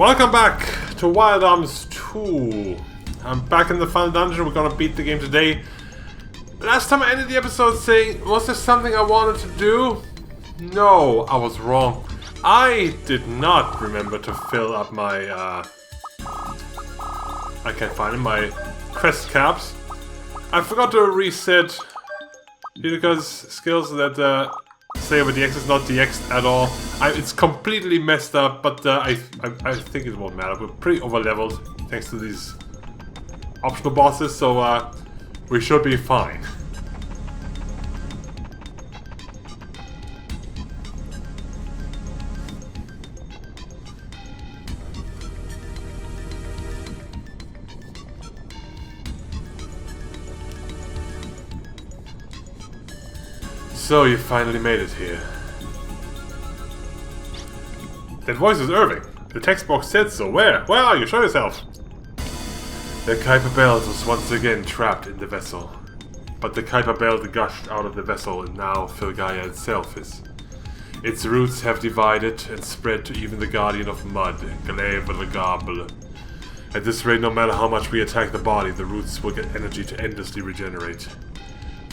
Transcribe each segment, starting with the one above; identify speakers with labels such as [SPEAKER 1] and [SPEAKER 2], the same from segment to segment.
[SPEAKER 1] Welcome back to Wild Arms 2. I'm back in the final dungeon. We're gonna beat the game today. Last time I ended the episode saying, was there something I wanted to do? No, I was wrong. I did not remember to fill up my, I can't find it, my quest caps. I forgot to reset because skills that say over DX is not DX at all. It's completely messed up, but I think it won't matter. We're pretty over leveled thanks to these optional bosses, so we should be fine. So you finally made it here. That voice is Irving. The text box said so. Where? Where are you? Show yourself. The Kuiper belt was once again trapped in the vessel. But the Kuiper belt gushed out of the vessel and now Filgaia itself is. Its roots have divided and spread to even the Guardian of Mud, Glaive. At this rate, no matter how much we attack the body, the roots will get energy to endlessly regenerate.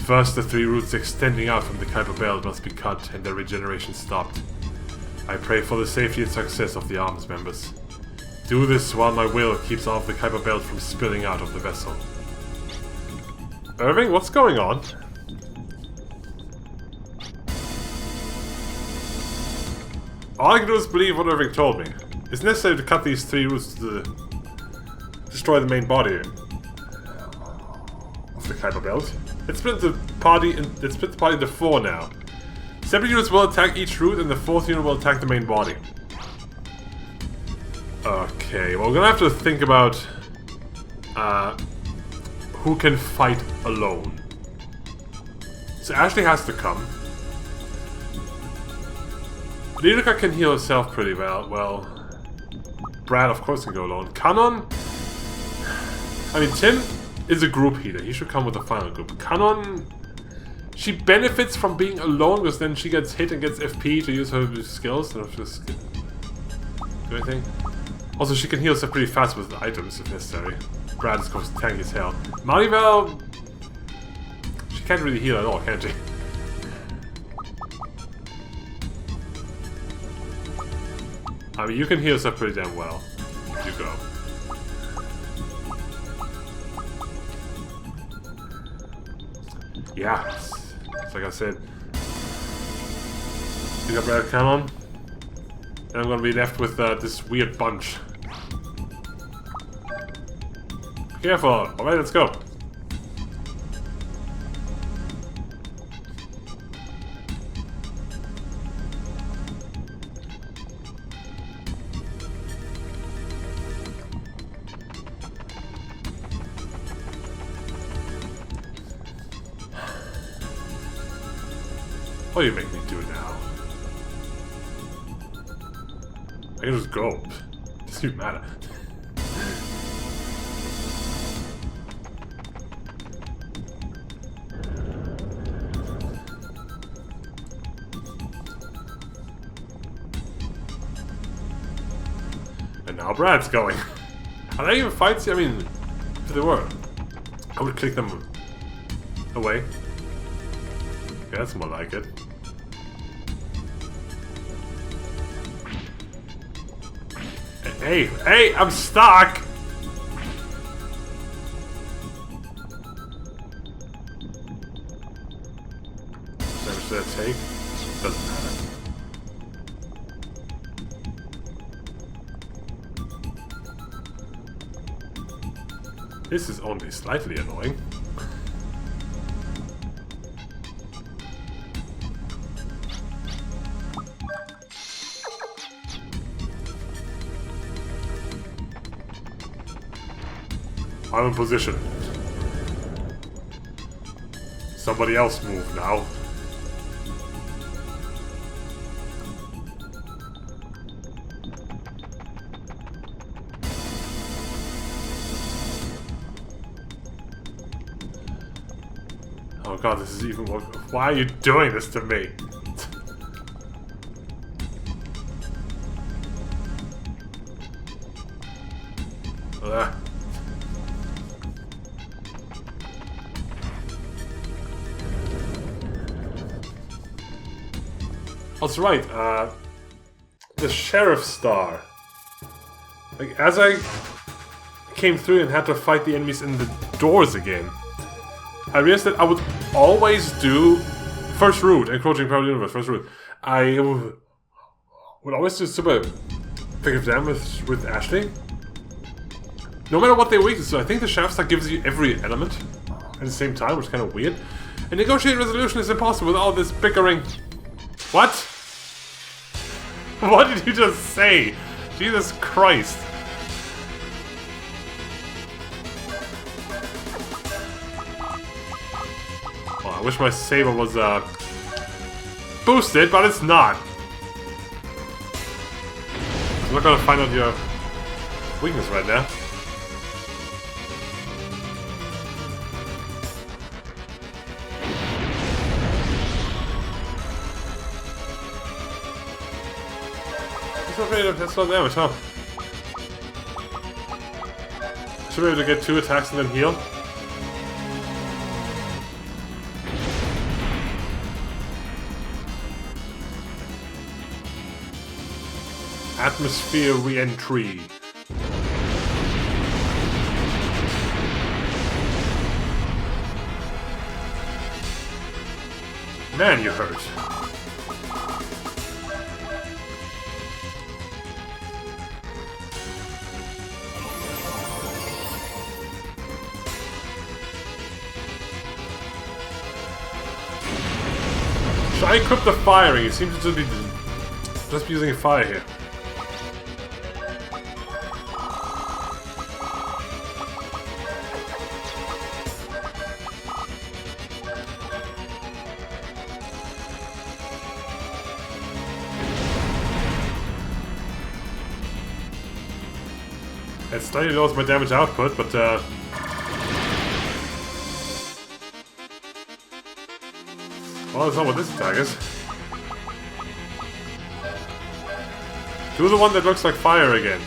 [SPEAKER 1] First, the 3 roots extending out from the Kuiper belt must be cut and their regeneration stopped. I pray for the safety and success of the arms members. Do this while my will keeps all of the Kuiper belt from spilling out of the vessel. Irving, what's going on? All I can do is believe what Irving told me. It's necessary to cut these 3 roots to destroy the main body of the Kuiper belt. Let's split the party into 4 now. Separate units will attack each root and the 4th unit will attack the main body. Okay, well we're gonna have to think about who can fight alone. So Ashley has to come. Lirika can heal herself pretty well. Well, Brad of course can go alone. Kanon? I mean Tim is a group healer. He should come with the final group. Kanon, she benefits from being alone because then she gets hit and gets FP to use her skills instead of just do anything. Also, she can heal herself pretty fast with items if necessary. Brad is of course tanky as hell. Maribel, she can't really heal at all, can she? I mean, you can heal yourself pretty damn well. You go. Yeah, it's like I said. You got Brad Cannon, and I'm gonna be left with this weird bunch. Be careful! Alright, let's go. What do you make me do now? I can just go. It doesn't even matter. And now Brad's going. Are they even fights? I mean, if they were, I would click them away. Yeah, that's more like it. Hey, I'm stuck! How much did that take? Doesn't matter. This is only slightly annoying. I'm in position. Somebody else move now. Oh god, this is even more. Why are you doing this to me? That's right, the Sheriff Star. Like, as I came through and had to fight the enemies in the doors again, I realized that I would always do first route, encroaching power universe, first route. I would always do super effective damage with Ashley. No matter what their weakness is, I think the Sheriff Star gives you every element at the same time, which is kind of weird. And negotiating resolution is impossible with all this bickering. What? What did you just say? Jesus Christ. Oh, I wish my saber was boosted, but it's not. I'm not gonna find out your weakness right now. That's not damage, huh? Should be able to get 2 attacks and then heal. Atmosphere re-entry. Man, you hurt. Should I equip the firing? It seems to be just using fire here. It slightly lowers my damage output, but well, that's not what this attack is. Do the one that looks like fire again.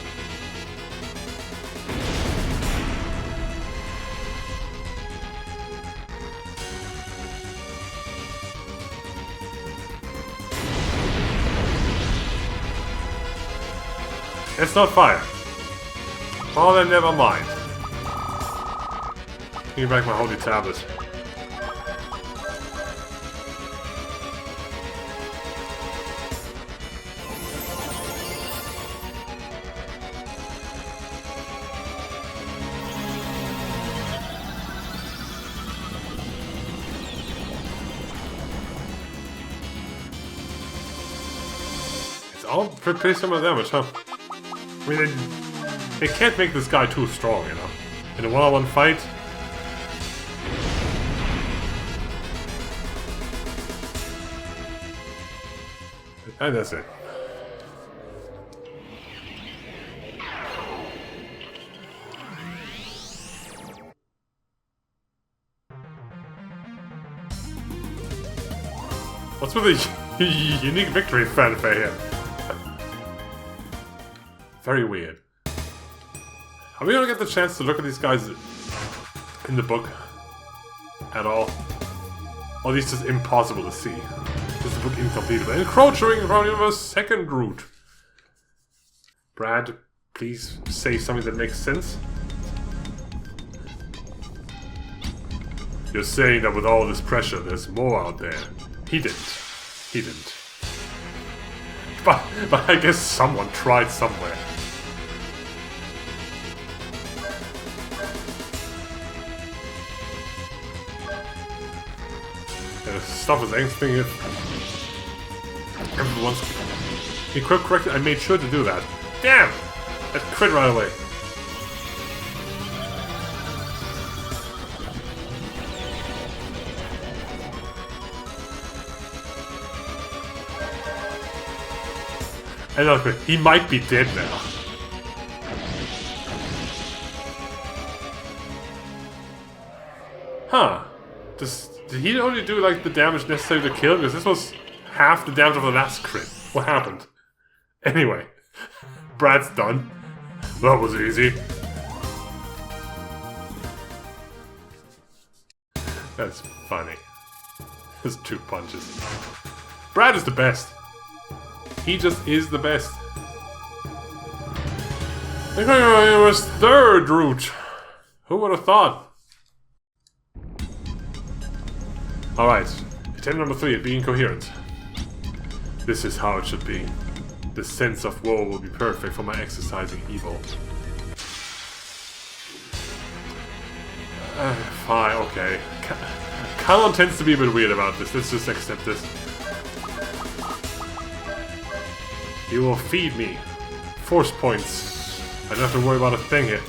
[SPEAKER 1] It's not fire. Oh, then never mind. Give me back my holy tablet. It's all pretty similar damage, huh? I mean, they can't make this guy too strong, you know? In a one-on-one fight. And that's it. What's with the unique victory fanfare here? Very weird. Are we gonna get the chance to look at these guys in the book at all? Or at least it's impossible to see. Is the book incompletable? Encroaching around universe, second route. Brad, please say something that makes sense. You're saying that with all this pressure, there's more out there. He didn't. He didn't. But I guess someone tried somewhere. Stuff is anything if everyone's equipped correctly. I made sure to do that. Damn! That crit right away. I know, he might be dead now. Huh. Did he only do like the damage necessary to kill? Because this was half the damage of the last crit. What happened? Anyway, Brad's done. That was easy. That's funny. Just 2 punches. Brad is the best. He just is the best. It was third route. Who would have thought? Alright. Attempt number 3 at being coherent. This is how it should be. The sense of woe will be perfect for my exercising evil. Fine, okay. Kalon tends to be a bit weird about this. Let's just accept this. You will feed me. Force points. I don't have to worry about a thing here.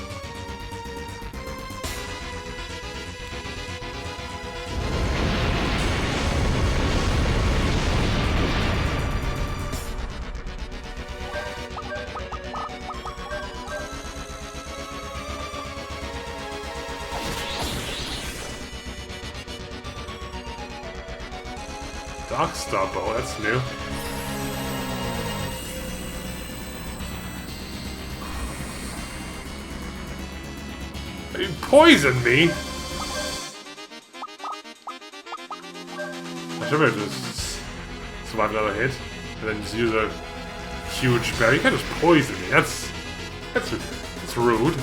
[SPEAKER 1] Dark Star Bow, that's new. You poisoned me? I should have just survive another hit and then just use a huge berry. You can't just poison me. That's rude.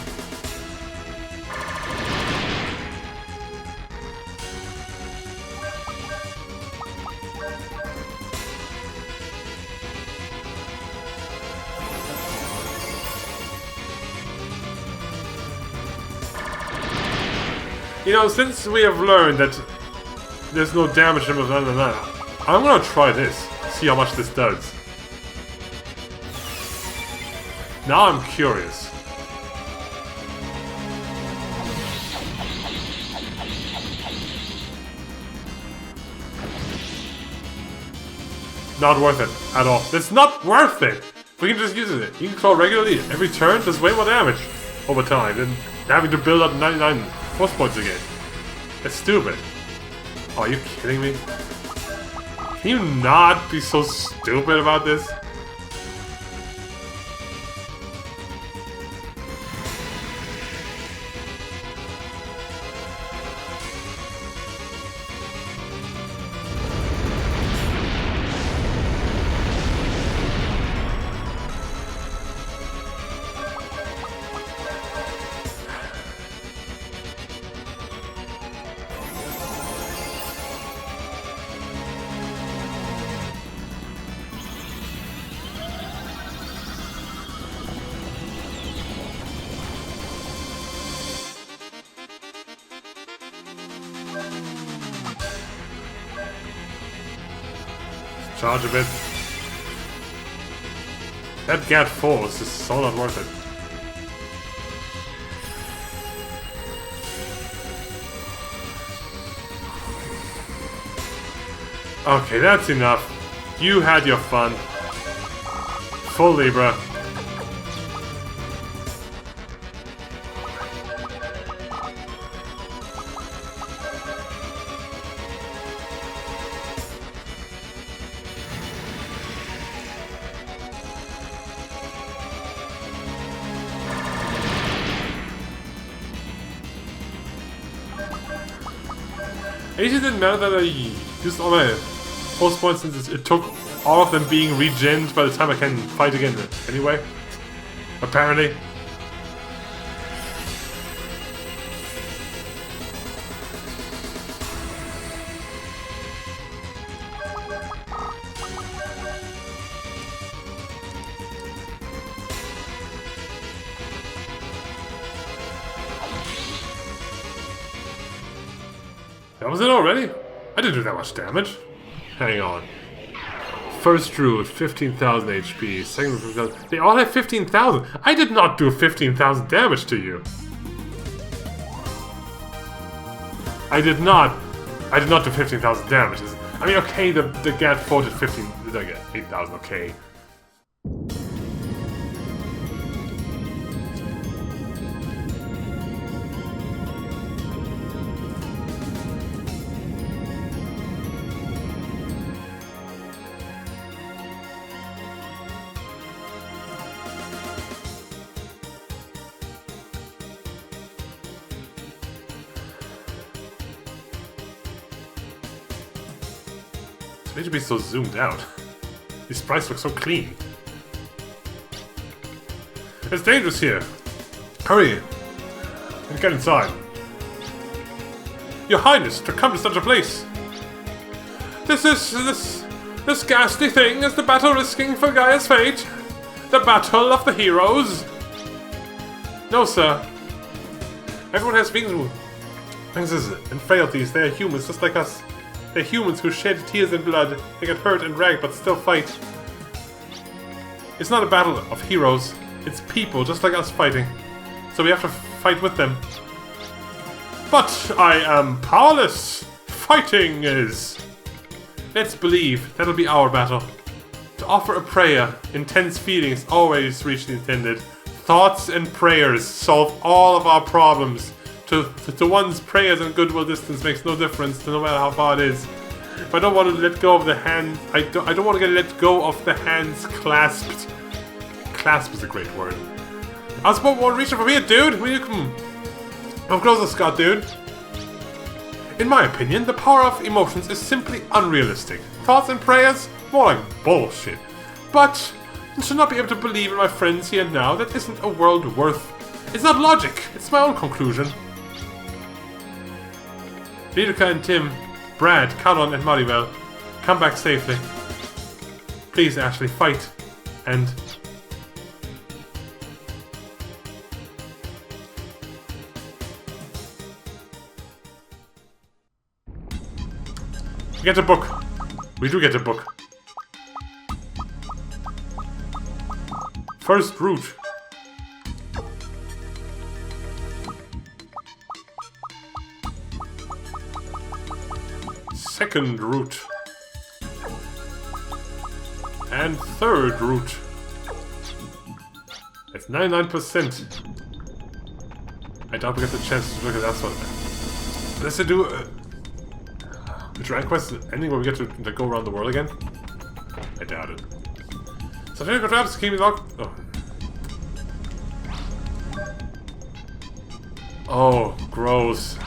[SPEAKER 1] You know, since we have learned that there's no damage in that, I'm gonna try this. See how much this does. Now I'm curious. Not worth it at all. It's not worth it! We can just use it. You can control regularly every turn, does way more damage over time than having to build up 99 force points again. It's stupid. Oh, are you kidding me? Can you not be so stupid about this? Charge a bit. That Gat Force is so not worth it. Okay, that's enough. You had your fun. Full Libra. It actually didn't matter that I used all my force points since it took all of them being regened by the time I can fight again anyway. Apparently. That was it already? I didn't do that much damage. Hang on. First route, 15,000 HP. Second route, 15,000. They all have 15,000. I did not do 15,000 damage to you. I did not do 15,000 damage. I mean, okay, the Gat Forge is 15. Did I get 8,000? Okay. They should be so zoomed out. These sprites look so clean. It's dangerous here. Hurry. And get inside. Your Highness, to come to such a place. This ghastly thing is the battle risking for Gaia's fate. The battle of the heroes. No, sir. Everyone has weaknesses and frailties. They are humans just like us. They're humans who shed tears and blood. They get hurt and ragged but still fight. It's not a battle of heroes. It's people just like us fighting. So we have to fight with them. But I am powerless. Fighting is. Let's believe that'll be our battle. To offer a prayer, intense feelings always reach the intended. Thoughts and prayers solve all of our problems. To one's prayers and goodwill distance makes no difference, no matter how far it is. If I don't want to let go of the hand, I don't want to get let go of the hands clasped. Clasp is a great word. I was about one reaching from here, dude. Will you come? Come closer, Scott, dude. In my opinion, the power of emotions is simply unrealistic. Thoughts and prayers? More like bullshit. But I should not be able to believe in my friends here and now. That isn't a world worth. It's not logic. It's my own conclusion. Lidoka and Tim, Brad, Calon and Maribel, come back safely. Please, Ashley, fight. And... we get a book. We do get a book. First route. Second route. And third route. That's 99%. I doubt we get the chance to look at that one. Let's do the Dragon Quest ending where we get to go around the world again? I doubt it. So technical traps keep me locked. Oh. Oh, gross.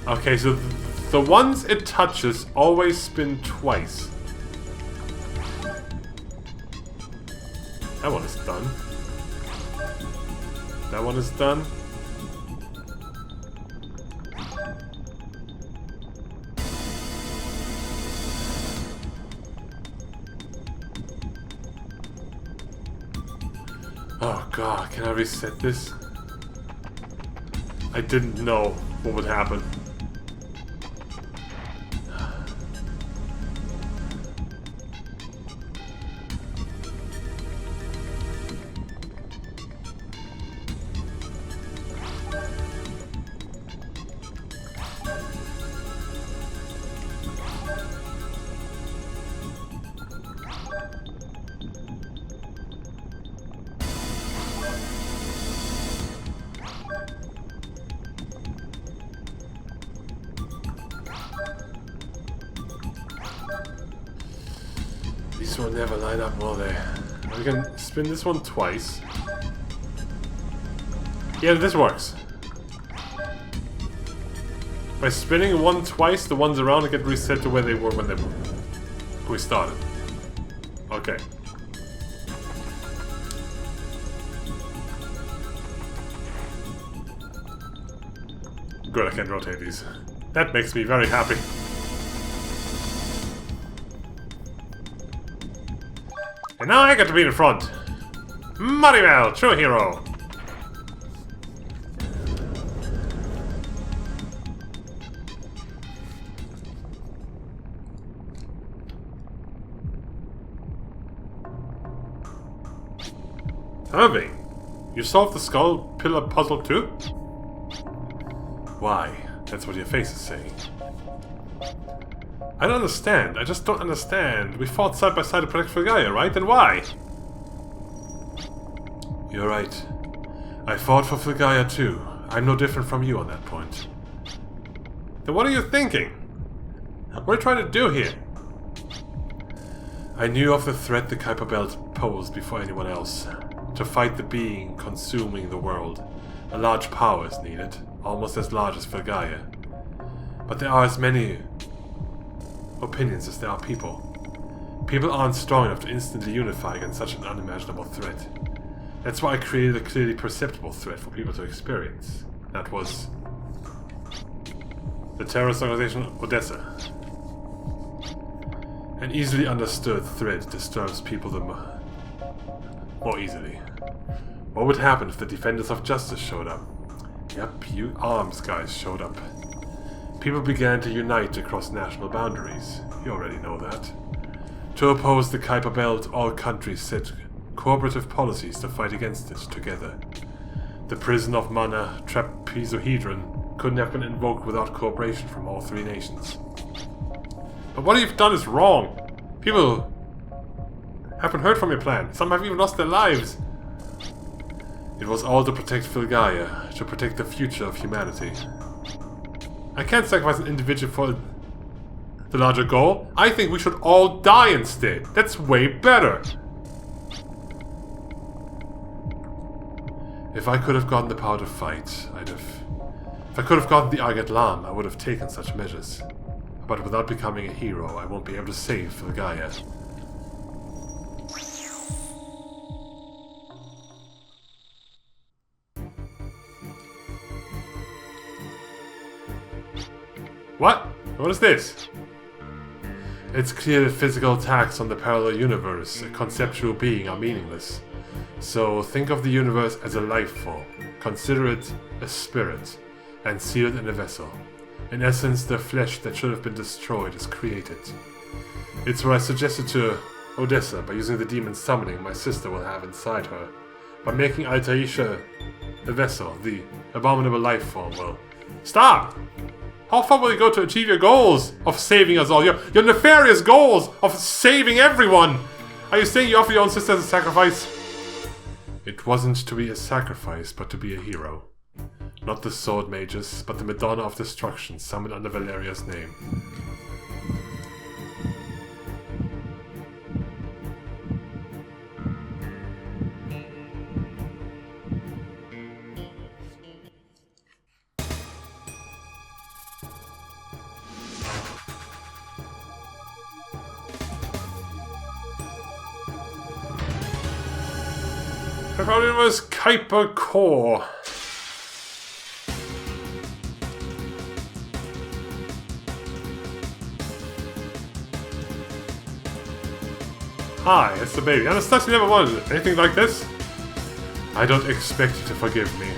[SPEAKER 1] Okay, so the ones it touches always spin twice. That one is done. That one is done. Oh god, can I reset this? I didn't know what would happen. These will never line up, will they? We can spin this one twice. Yeah, this works. By spinning one twice, the ones around it get reset to where they were when we started. Okay. Good, I can rotate these. That makes me very happy. And now I get to be in front. Maribel, true hero. Irving, you solved the skull pillar puzzle too? Why? That's what your face is saying. I don't understand. I just don't understand. We fought side by side to protect Gaia, right? Then why? You're right. I fought for Gaia too. I'm no different from you on that point. Then what are you thinking? What are you trying to do here? I knew of the threat the Kuiper Belt posed before anyone else. To fight the being consuming the world, a large power is needed, almost as large as Gaia. But there are as many opinions as there are people. People aren't strong enough to instantly unify against such an unimaginable threat. That's why I created a clearly perceptible threat for people to experience. That was the terrorist organization Odessa. An easily understood threat disturbs people more easily. What would happen if the defenders of justice showed up? Yep, you arms guys showed up. People began to unite across national boundaries. You already know that. To oppose the Kuiper Belt, all countries set cooperative policies to fight against it together. The prison of Mana Trapezohedron couldn't have been invoked without cooperation from all three nations. But what you've done is wrong. People haven't heard from your plan. Some have even lost their lives. It was all to protect Filgaia, to protect the future of humanity. I can't sacrifice an individual for the larger goal. I think we should all die instead. That's way better. If I could have gotten the power to fight, If I could have gotten the Argat Lam, I would have taken such measures. But without becoming a hero, I won't be able to save Filgaia. What? What is this? It's clear that physical attacks on the parallel universe, a conceptual being, are meaningless. So think of the universe as a life form, consider it a spirit, and seal it in a vessel. In essence, the flesh that should have been destroyed is created. It's what I suggested to Odessa by using the demon summoning my sister will have inside her. By making Altaisha a vessel, the abominable life form will... Stop! How far will you go to achieve your goals of saving us all? Your nefarious goals of saving everyone! Are you saying you offer your own sister as a sacrifice? It wasn't to be a sacrifice, but to be a hero. Not the sword mages, but the Madonna of Destruction summoned under Valeria's name. I thought it was Kuiper Core. Hi, it's the baby. Anastasia never wanted it. Anything like this? I don't expect you to forgive me.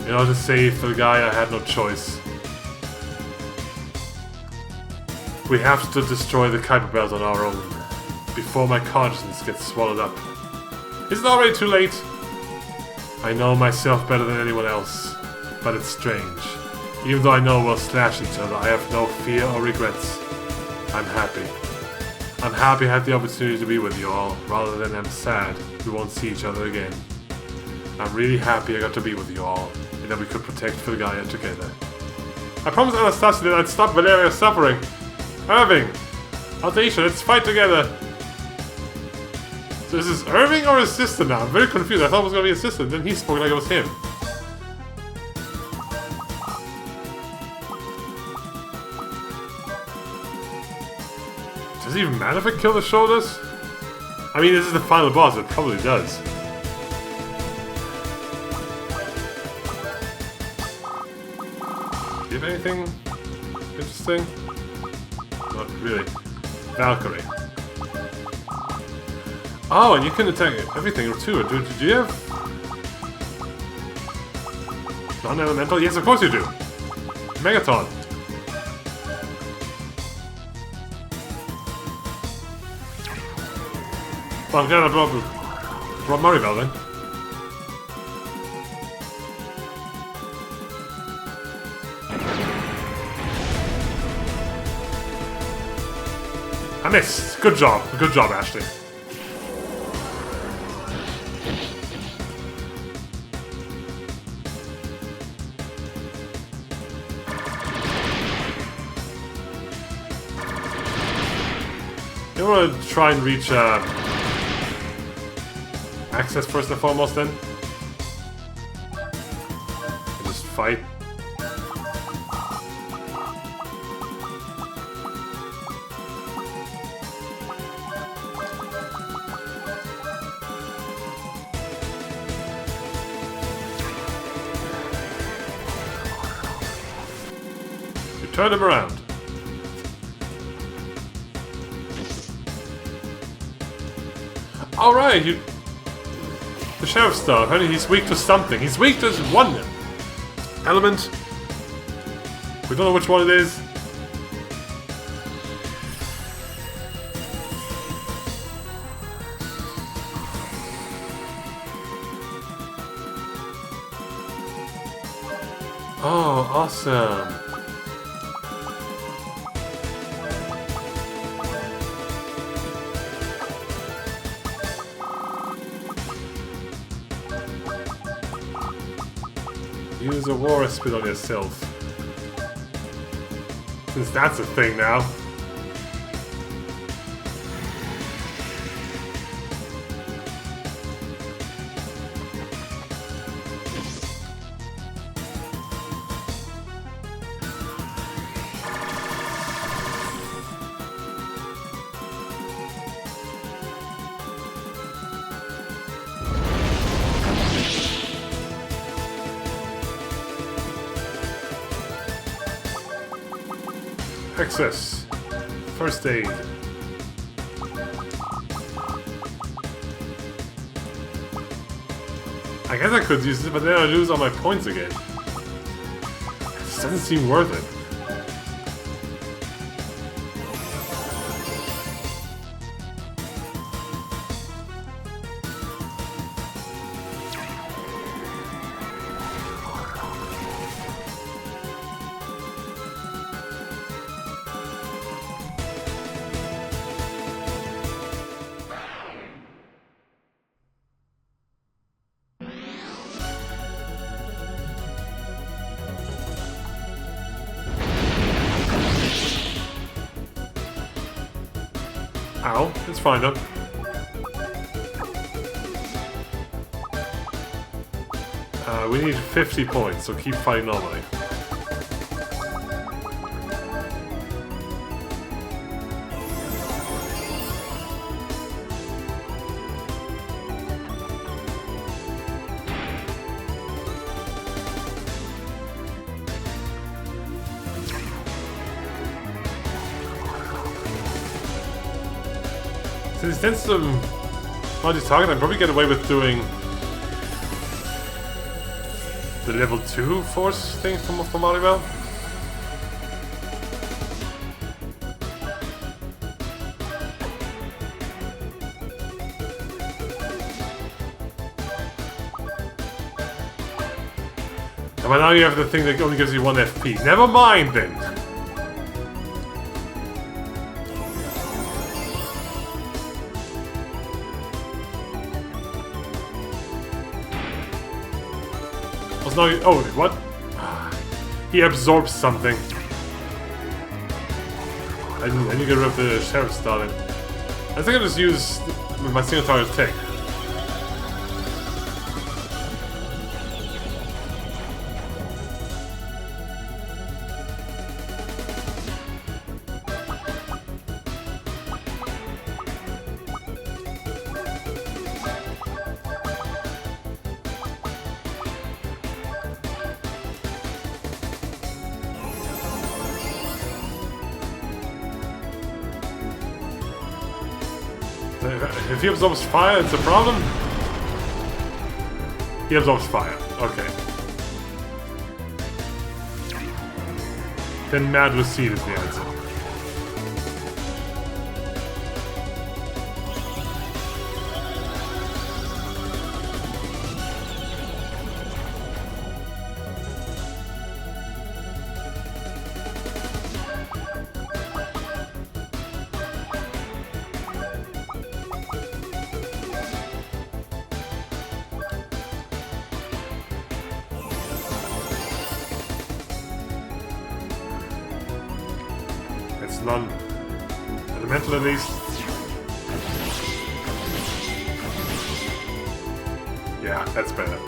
[SPEAKER 1] In order to save Filgaia, I had no choice. We have to destroy the Kuiper Belt on our own, before my conscience gets swallowed up. Is it already too late? I know myself better than anyone else, but it's strange. Even though I know we'll slash each other, I have no fear or regrets. I'm happy. I'm happy I had the opportunity to be with you all, rather than I'm sad we won't see each other again. I'm really happy I got to be with you all, and that we could protect Filgaia together. I promised Anastasia that I'd stop Valeria's suffering. Irving! Altaisha, let's fight together! So is this Irving or his sister now? I'm very confused. I thought it was going to be his sister, then he spoke like it was him. Does it even matter if I kill the shoulders? I mean, this is the final boss, it probably does. Do you have anything interesting? Not really. Valkyrie. Oh, and you can attack everything too. Do you have non-elemental? Yes, of course you do. Megaton. Well, I'm gonna drop Maribel then. I missed. Good job, Ashley. You want to try and reach access first and foremost then? Just fight. Turn him around. Alright, the sheriff's star. Apparently he's weak to something. He's weak to one element. We don't know which one it is. Oh, awesome. Use a war spit on yourself. Since that's a thing now. Access. First aid. I guess I could use it, but then I lose all my points again. This doesn't seem worth it. Ow, it's fine though. We need 50 points, so keep fighting normally. Since Monty's target, I'd probably get away with doing the level 2 force thing from Maribel. But now you have the thing that only gives you 1 FP. Never mind then! Oh, what? He absorbs something. I need to get rid of the sheriff's star then. I think I'll just use my single target tech. If he absorbs fire, it's a problem? He absorbs fire. Okay. Then Mad with Seed is the answer. It's non-elemental at least. Yeah, that's better.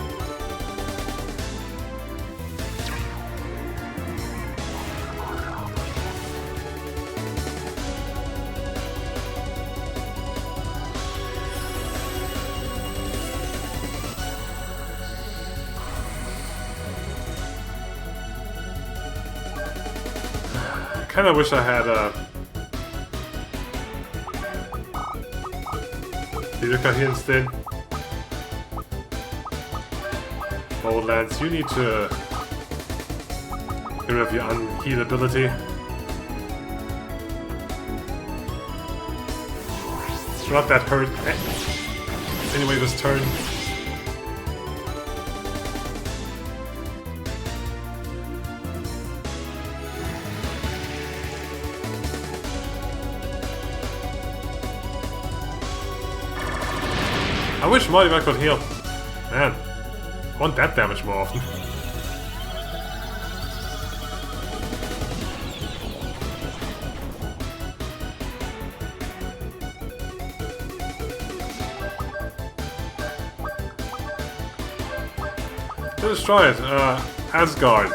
[SPEAKER 1] kinda wish I had Iruka here instead. Old Lance, you need to get rid of your unhealability. Not that hurt. Anyway, this turn. I wish Marty could heal. Man, I want that damage more often. Let's try it. Asgard.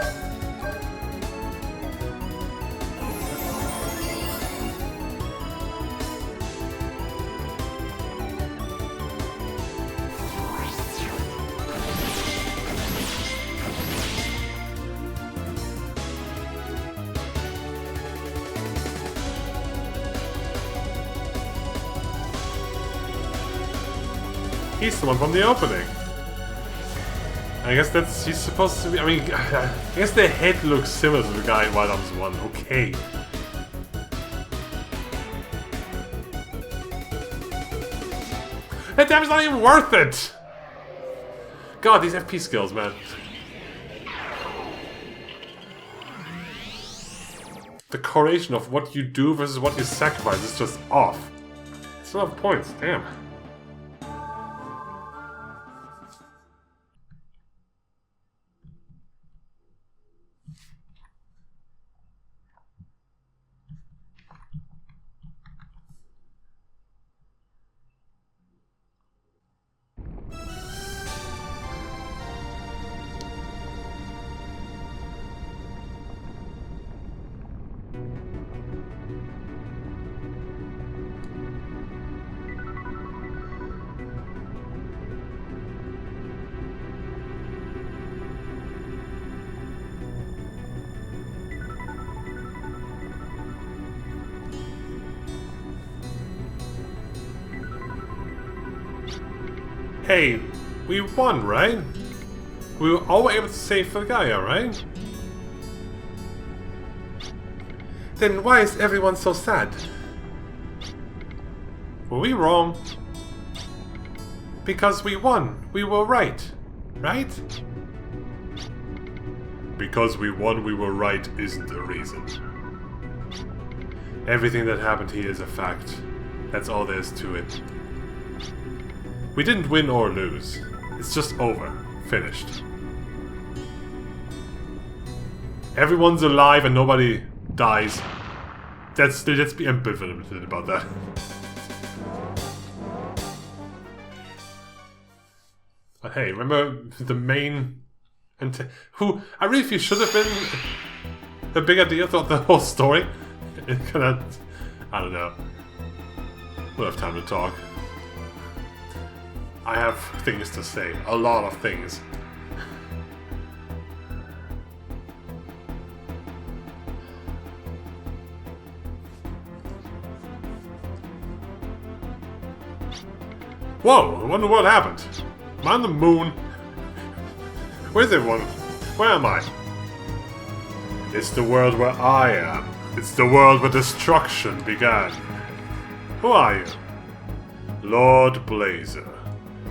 [SPEAKER 1] He's the one from the opening. I guess he's supposed to be. I mean, I guess the head looks similar to the guy in Wild Arms 1. Okay. That damage is not even worth it! God, these FP skills, man. The correlation of what you do versus what you sacrifice is just off. It's a lot of points, damn. Hey, we won, right? We were all able to save Gaia, right? Then why is everyone so sad? Were we wrong? Because we won. We were right. Right? Because we won, we were right isn't a reason. Everything that happened here is a fact. That's all there is to it. We didn't win or lose. It's just over. Finished. Everyone's alive and nobody dies. Let's be ambivalent about that. But hey, remember the main... who I really feel should have been the bigger deal throughout the whole story. It kinda... I don't know. We'll have time to talk. I have things to say. A lot of things. Whoa, I wonder what happened. Am I on the moon? Where's everyone? Where am I? It's the world where I am. It's the world where destruction began. Who are you? Lord Blazer.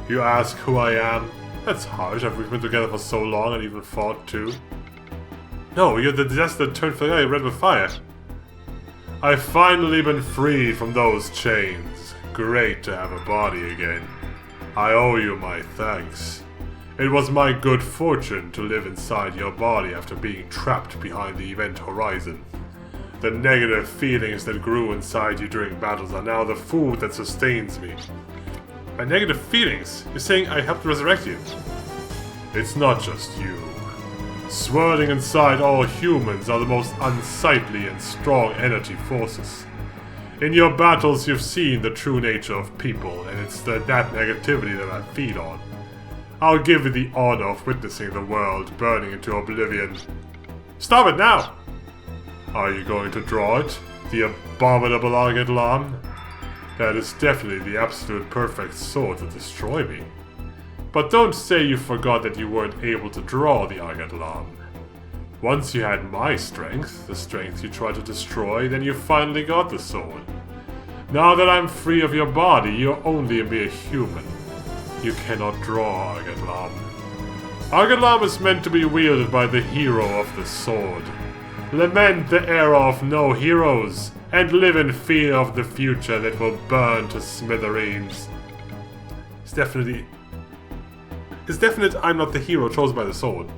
[SPEAKER 1] You ask who I am? That's harsh. We've been together for so long and even fought too. No, you're the disaster that turned Gaia red with fire. I've finally been freed from those chains. Great to have a body again. I owe you my thanks. It was my good fortune to live inside your body after being trapped behind the event horizon. The negative feelings that grew inside you during battles are now the food that sustains me. By negative feelings, you're saying I helped resurrect you. It's not just you. Swirling inside all humans are the most unsightly and strong energy forces. In your battles, you've seen the true nature of people, and it's that negativity that I feed on. I'll give you the honor of witnessing the world burning into oblivion. Stop it now! Are you going to draw it? The abominable Argadlam? That is definitely the absolute perfect sword to destroy me. But don't say you forgot that you weren't able to draw the Argadlam. Once you had my strength, the strength you tried to destroy, then you finally got the sword. Now that I'm free of your body, you're only a mere human. You cannot draw Argadlam. Argadlam is meant to be wielded by the hero of the sword. Lament the era of no heroes, and live in fear of the future that will burn to smithereens. It's definite I'm not the hero chosen by the sword.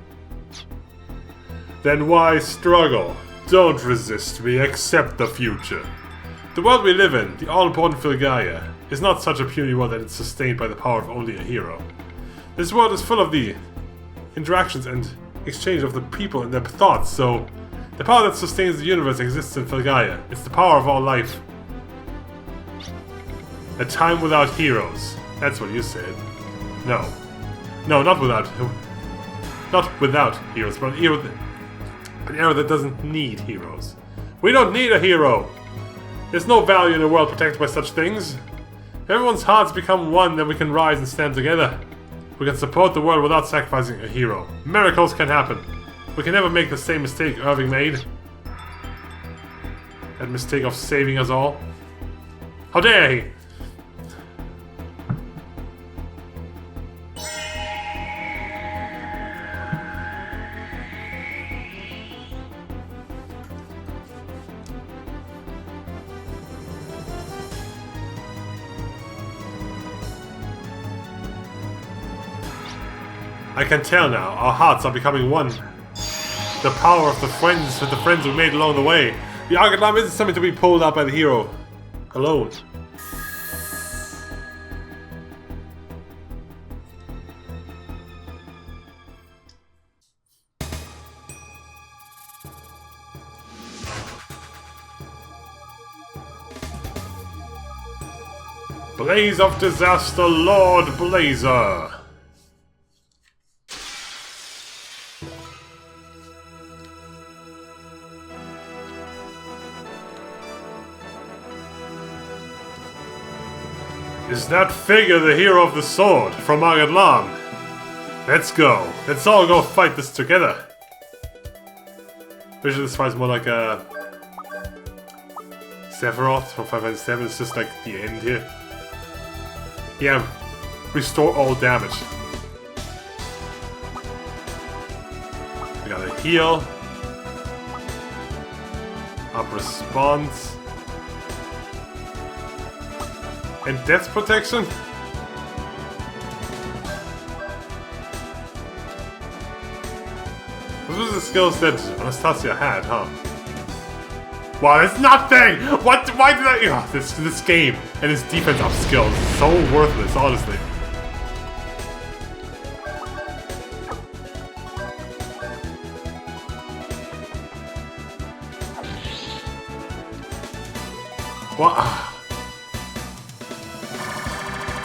[SPEAKER 1] Then why struggle? Don't resist me, accept the future. The world we live in, the all-important Filgaia, is not such a puny world that it's sustained by the power of only a hero. This world is full of the interactions and exchange of the people and their thoughts, so the power that sustains the universe exists in Filgaia. It's the power of all life. A time without heroes. That's what you said. No. No, not without heroes, but an era that doesn't need heroes. We don't need a hero! There's no value in a world protected by such things. If everyone's hearts become one, then we can rise and stand together. We can support the world without sacrificing a hero. Miracles can happen. We can never make the same mistake Irving made. That mistake of saving us all. How dare he! I can tell now, our hearts are becoming one. The power of the friends with the friends we made along the way. The Argadlam isn't something to be pulled out by the hero alone. Blaze of Disaster, Lord Blazer! Is that figure the hero of the sword from Argadlam? Let's go. Let's all go fight this together. Visually this fight's more like a Sephiroth from 597. It's just like the end here. Yeah, restore all damage. We gotta heal. Up response. And death protection? Those were the skills that Anastasia had, huh? Wow, it's nothing! What? Why did I... Oh, this game and its defense up skills is so worthless, honestly. What?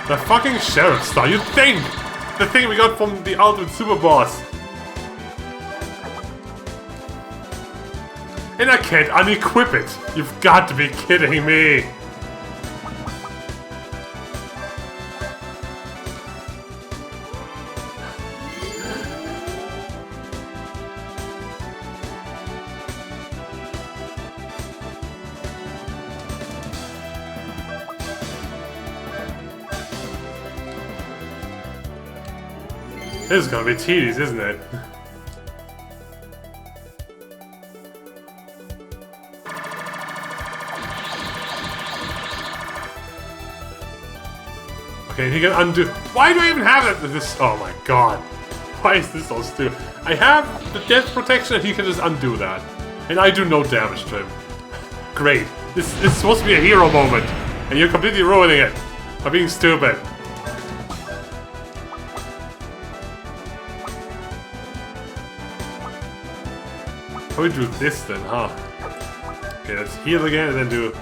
[SPEAKER 1] The fucking Sheriff Star, you think! The thing we got from the Ultimate Super Boss! And I can't unequip it! You've got to be kidding me! This is gonna be tedious, isn't it? Okay, he can undo. Why do I even have this? Oh my god. Why is this so stupid? I have the death protection and he can just undo that. And I do no damage to him. Great. This is supposed to be a hero moment. And you're completely ruining it. By being stupid. How do we do this then, huh? Okay, let's heal again and then do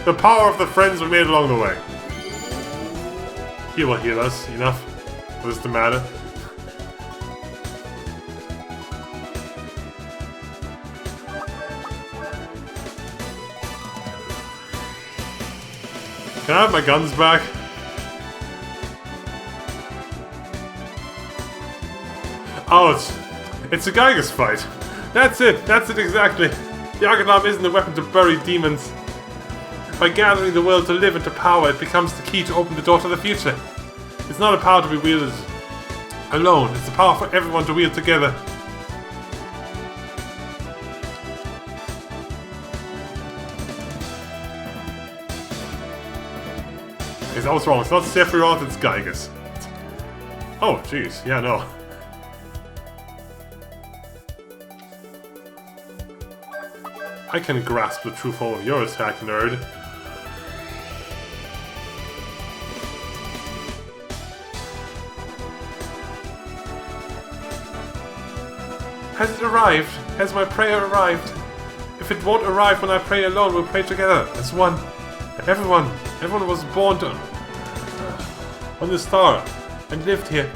[SPEAKER 1] the power of the friends we made along the way. He will heal us, enough. What is the matter? Can I have my guns back? Oh, it's a Geiger's fight. That's it exactly. The Arcanum isn't a weapon to bury demons. By gathering the will to live into power, it becomes the key to open the door to the future. It's not a power to be wielded alone, it's a power for everyone to wield together. Okay, I was wrong, it's not Sephiroth, it's Geiger's. Oh, jeez, yeah, no. I can grasp the true form of your attack, nerd. Has it arrived? Has my prayer arrived? If it won't arrive when I pray alone, we'll pray together, as one. Everyone was born on this star, and lived here.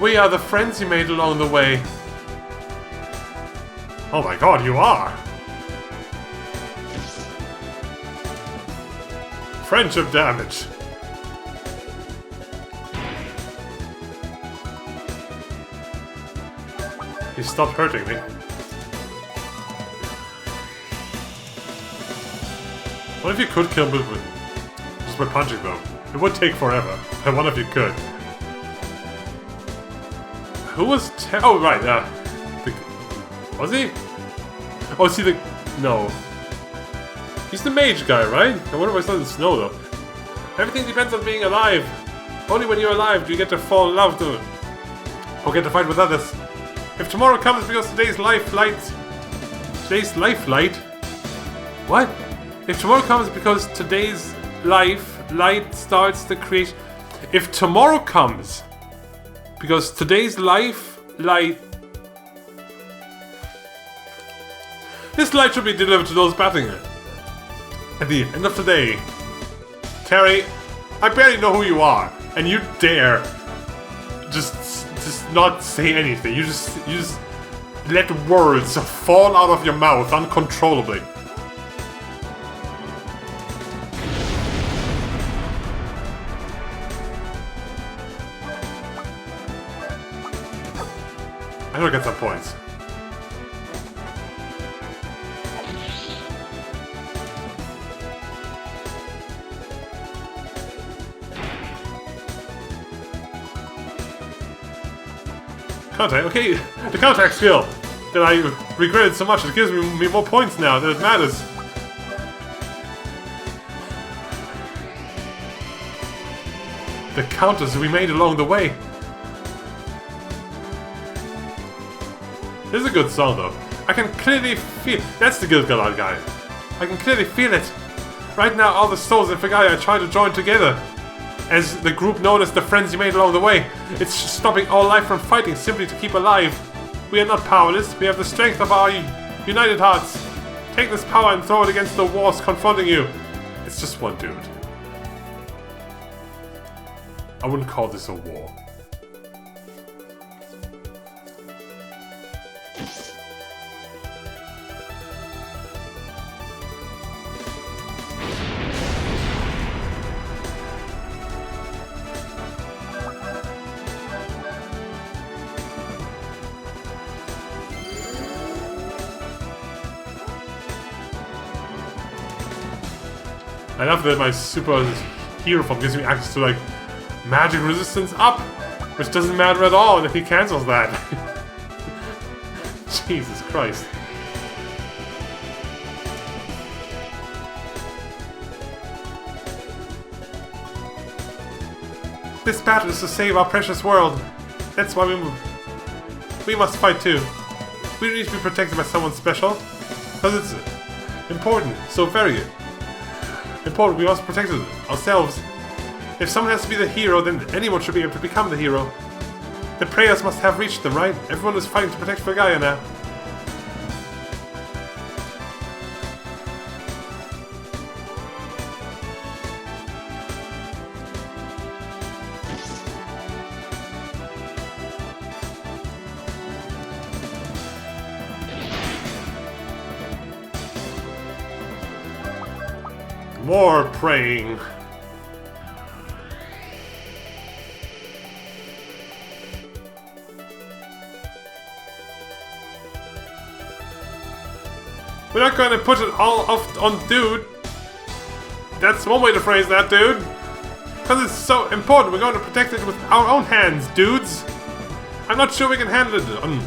[SPEAKER 1] We are the friends you made along the way. Oh my god, you are! Friendship damage. He stopped hurting me. What if you could kill me just by punching them? It would take forever. I wonder if you could. Who was oh right, was he? Oh, is he the... No. He's the mage guy, right? I wonder why it's not in the snow, though. Everything depends on being alive. Only when you're alive do you get to fall in love to... or get to fight with others. If tomorrow comes because today's life light... Today's life light? What? If tomorrow comes because today's life light starts to create... If tomorrow comes because today's life light... This light should be delivered to those battling it. At the end of the day, Terry, I barely know who you are, and you dare just not say anything. You just let words fall out of your mouth uncontrollably. I gotta get some points. Contact, okay, the contact skill that I regretted so much, it gives me more points now that it matters. The counters we made along the way. This is a good song though. I can clearly feel, that's the Gilgalad guy. I can clearly feel it. Right now all the souls in Fagaia are trying to join together as the group known as the Friends You Made Along the Way. It's stopping all life from fighting simply to keep alive. We are not powerless, we have the strength of our united hearts. Take this power and throw it against the walls confronting you. It's just one dude. I wouldn't call this a war. I love that my super hero form gives me access to like magic resistance up, which doesn't matter at all, and if he cancels that. Jesus Christ. This battle is to save our precious world. That's why we must fight too. We need to be protected by someone special, because it's important, so very important. We must protect it ourselves. If someone has to be the hero, then anyone should be able to become the hero. The prayers must have reached them, right? Everyone is fighting to protect Fagaia now. More praying. We're not going to put it all off on dude. That's one way to phrase that, dude. Because it's so important. We're going to protect it with our own hands, dudes. I'm not sure we can handle it on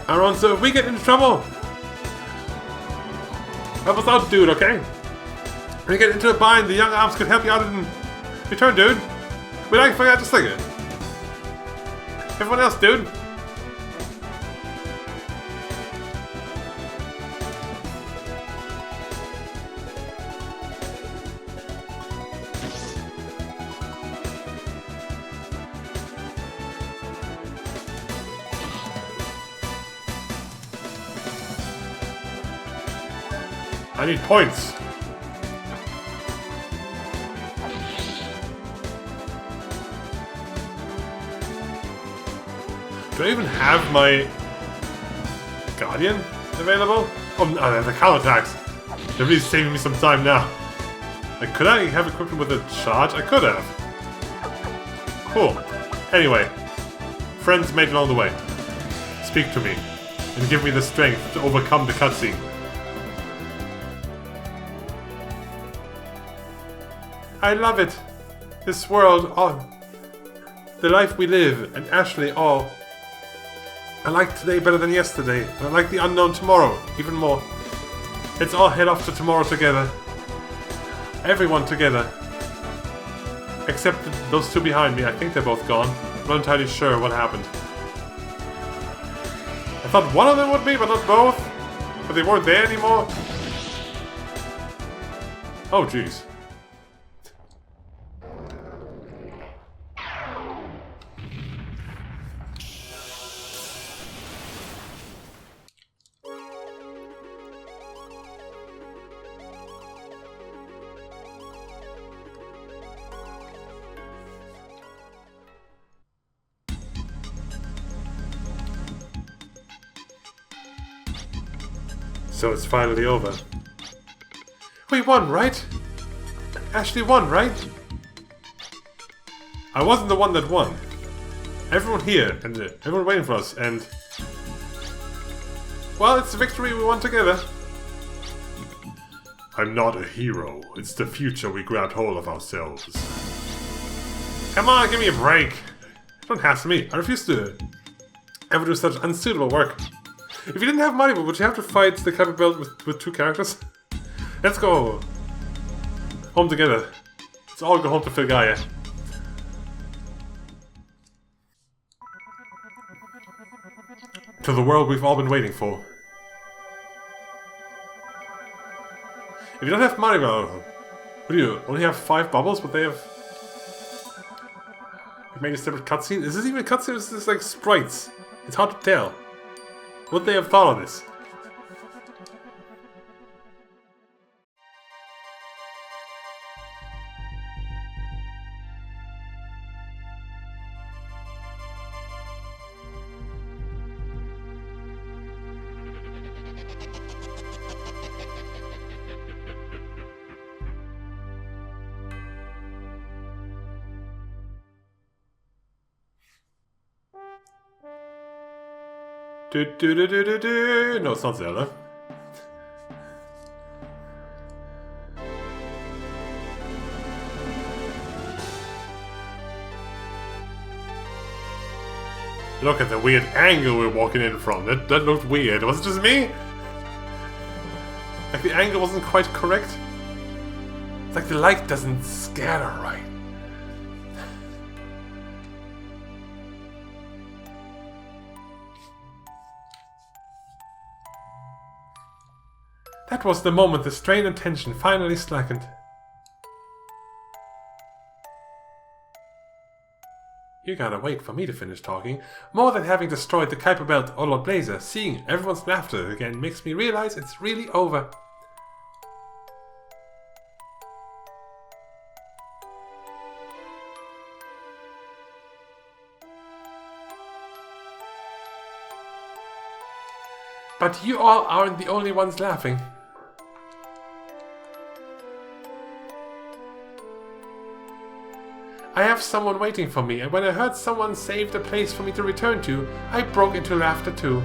[SPEAKER 1] our own, so if we get into trouble, help us out, dude, okay? When you get into a bind, the young arms could help you out in return, dude. We'd like to find out just like it. Everyone else, dude. I need points. Do I even have my Guardian available? Oh, no, the counterattacks. They're really saving me some time now. Like, could I have equipped him with a charge? I could have. Cool. Anyway, friends made it along the way. Speak to me and give me the strength to overcome the cutscene. I love it. This world, the life we live, and Ashley, I like today better than yesterday, and I like the unknown tomorrow even more. Let's all head off to tomorrow together. Everyone together. Except those two behind me. I think they're both gone. I'm not entirely sure what happened. I thought one of them would be, but not both. But they weren't there anymore. Oh, jeez. So it's finally over. We won, right? Ashley won, right? I wasn't the one that won. Everyone here, and everyone waiting for us, and... well, it's the victory we won together. I'm not a hero. It's the future we grabbed hold of ourselves. Come on, give me a break. Don't hassle me. I refuse to ever do such unsuitable work. If you didn't have money, would you have to fight the Kuiper belt with two characters? Let's go home together. Let's all go home to Filgaia. To the world we've all been waiting for. If you don't have money, well, what do you only have 5 bubbles? But they have made a separate cutscene. Is this even a cutscene? Is this like sprites? It's hard to tell. Would they have thought of this? No, it's not Zelda. Look at the weird angle we're walking in from. That looked weird. Was it just me? Like the angle wasn't quite correct. It's like the light doesn't scatter right. That was the moment the strain and tension finally slackened. You gotta wait for me to finish talking. More than having destroyed the Kuiper belt or Lord Blazer, seeing everyone's laughter again makes me realize it's really over. But you all aren't the only ones laughing. I have someone waiting for me, and when I heard someone saved a place for me to return to, I broke into laughter too.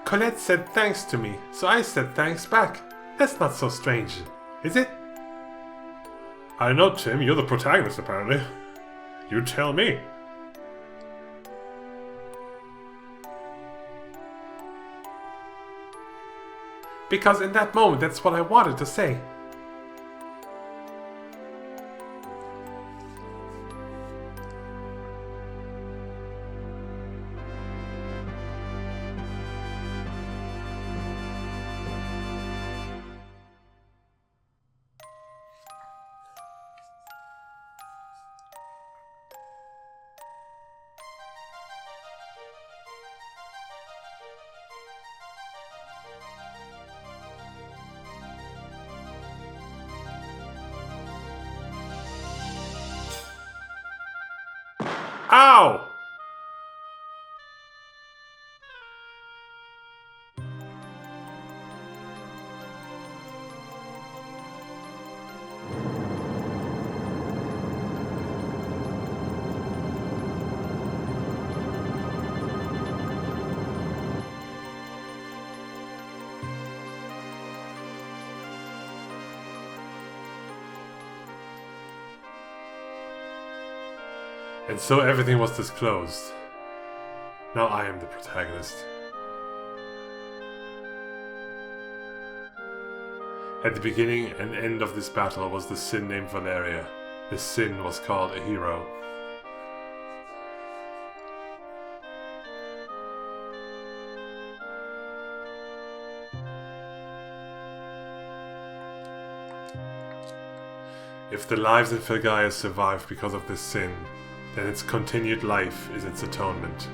[SPEAKER 1] Colette said thanks to me, so I said thanks back. That's not so strange, is it? I don't know, Tim. You're the protagonist, apparently. You tell me. Because in that moment, that's what I wanted to say. Ow! And so everything was disclosed. Now I am the protagonist. At the beginning and end of this battle was the Sin named Valeria. This Sin was called a hero. If the lives in Felgaia survive because of this sin, then its continued life is its atonement.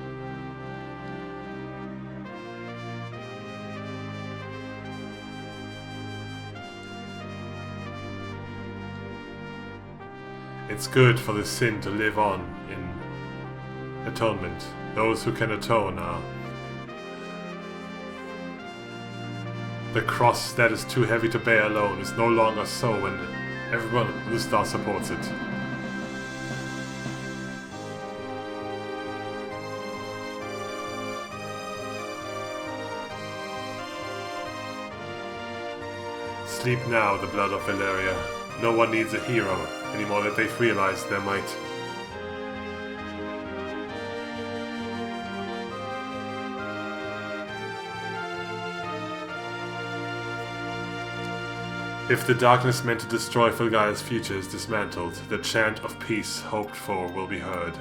[SPEAKER 1] It's good for the sin to live on in atonement. Those who can atone are. The cross that is too heavy to bear alone is no longer so when everyone on the star supports it. Sleep now, the blood of Valeria. No one needs a hero anymore that they've realized their might. If the darkness meant to destroy Felgaia's future is dismantled, the chant of peace hoped for will be heard.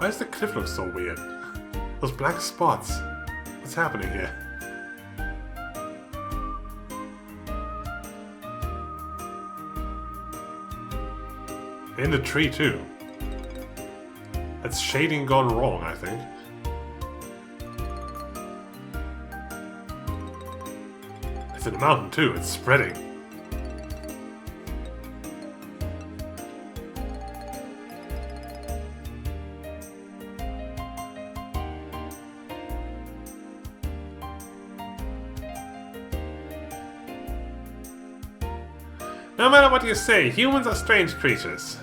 [SPEAKER 1] Why does the cliff look so weird? Those black spots. What's happening here? In the tree too. That's shading gone wrong, I think. It's in the mountain too, it's spreading. No matter what you say, humans are strange creatures.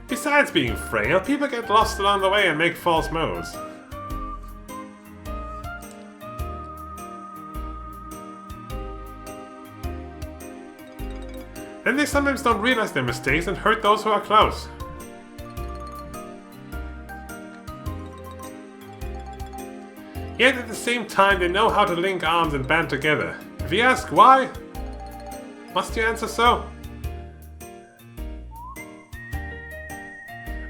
[SPEAKER 1] Besides being frail, people get lost along the way and make false moves. Then they sometimes don't realize their mistakes and hurt those who are close. Yet at the same time they know how to link arms and band together. If you ask why, must you answer so?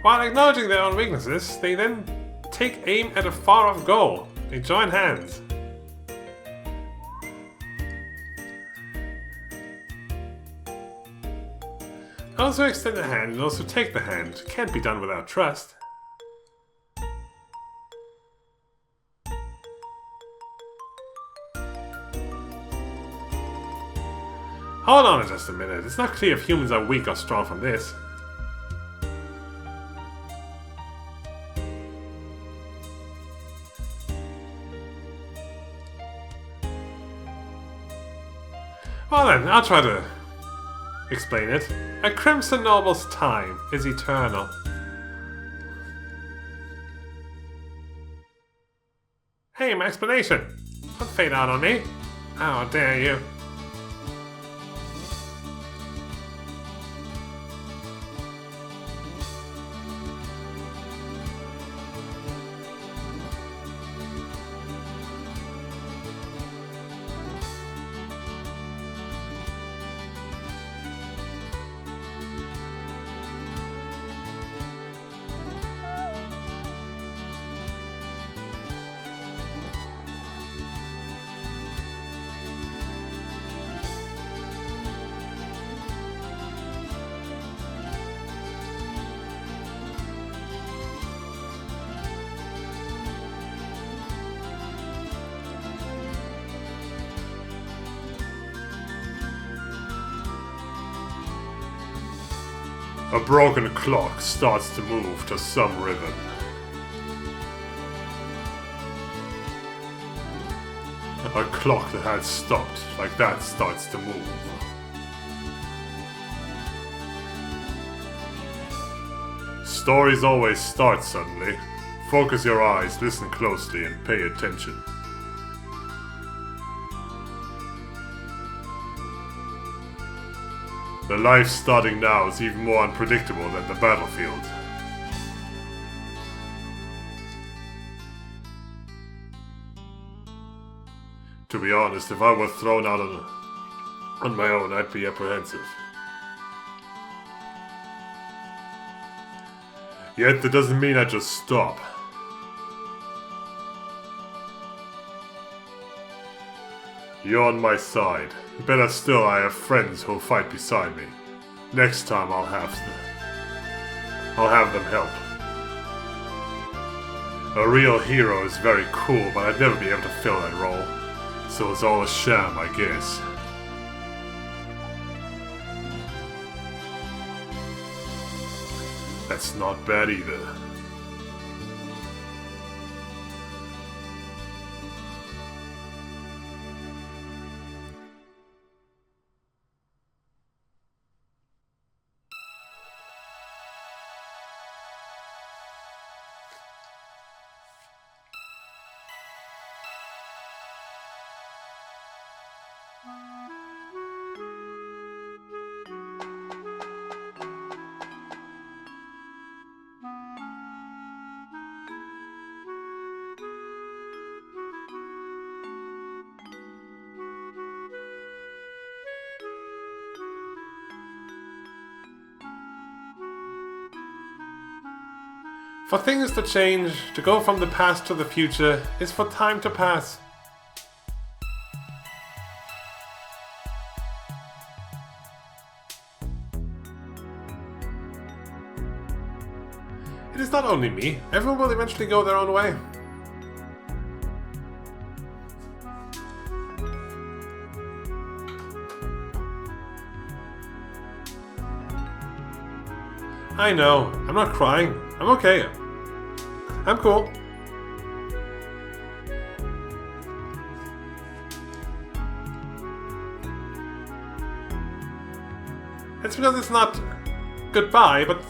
[SPEAKER 1] While acknowledging their own weaknesses, they then take aim at a far-off goal. They join hands. Those who extend the hand and those who take the hand can't be done without trust. Hold on just a minute, it's not clear if humans are weak or strong from this. Well then, I'll try to explain it. A Crimson Noble's time is eternal. Hey, my explanation! Don't fade out on me. How dare you. A broken clock starts to move to some rhythm. A clock that had stopped like that starts to move. Stories always start suddenly. Focus your eyes, listen closely, and pay attention. The life starting now is even more unpredictable than the battlefield. To be honest, if I were thrown out on my own, I'd be apprehensive. Yet that doesn't mean I just stop. You're on my side. Better still, I have friends who'll fight beside me. Next time I'll have them help. A real hero is very cool, but I'd never be able to fill that role. So it's all a sham, I guess. That's not bad either. For things to change, to go from the past to the future, is for time to pass. It is not only me, everyone will eventually go their own way. I know, I'm not crying. I'm okay. I'm cool. It's because it's not goodbye, but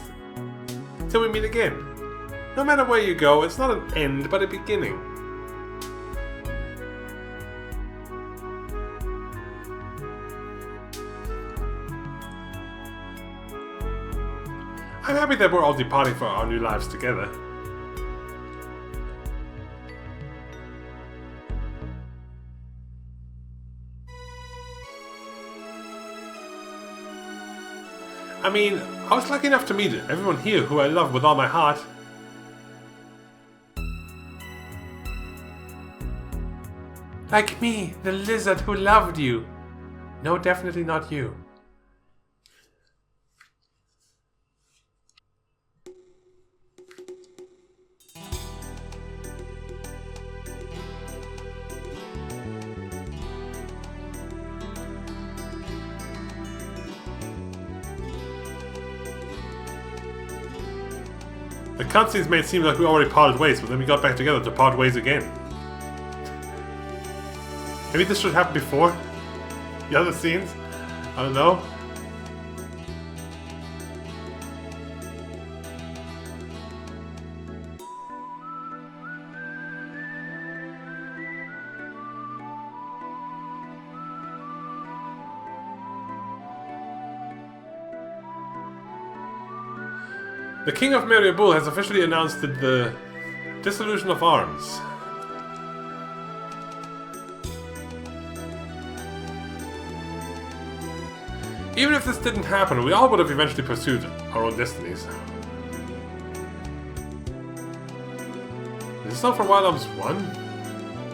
[SPEAKER 1] till we meet again. No matter where you go, it's not an end, but a beginning. I'm happy that we're all departing for our new lives together. I mean, I was lucky enough to meet everyone here who I love with all my heart. Like me, the lizard who loved you. No, definitely not you. The cutscenes made it seem like we already parted ways, but then we got back together to part ways again. Maybe this should happen before the other scenes? I don't know. The King of Mariabul has officially announced the dissolution of arms. Even if this didn't happen, we all would have eventually pursued our own destinies. Is this not from Wild Arms 1?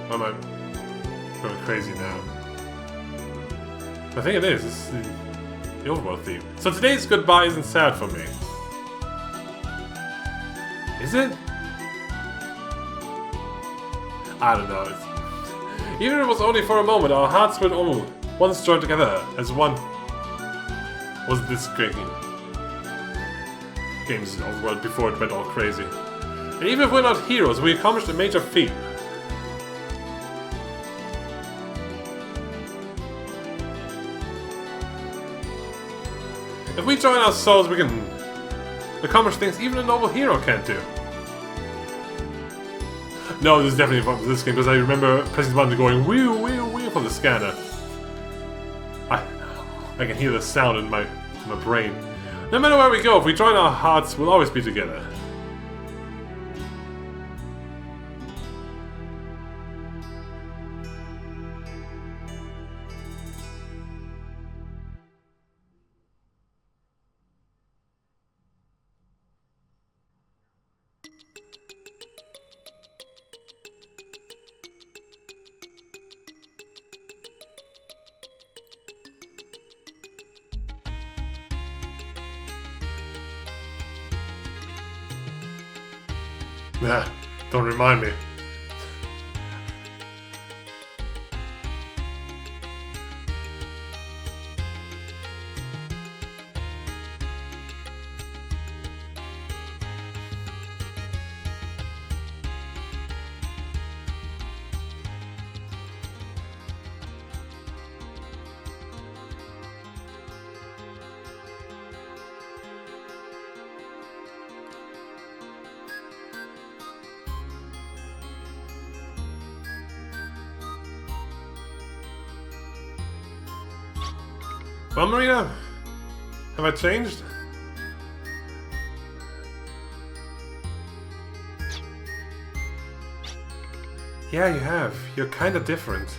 [SPEAKER 1] Or am I going crazy now? I think it is. It's the overworld theme. So today's goodbye isn't sad for me. Is it? I don't know. Even if it was only for a moment, our hearts were once joined together as one. Wasn't this great game's overworld before it went all crazy? And even if we're not heroes, we accomplished a major feat. If we join our souls, we can accomplish things even a noble hero can't do. No, this is definitely from this game because I remember pressing the button and going wheel, wheel, wheel from the scanner. I can hear the sound in my brain. No matter where we go, if we join our hearts, we'll always be together. Nah, don't remind me. Well, Marina, have I changed? Yeah, you have. You're kinda different.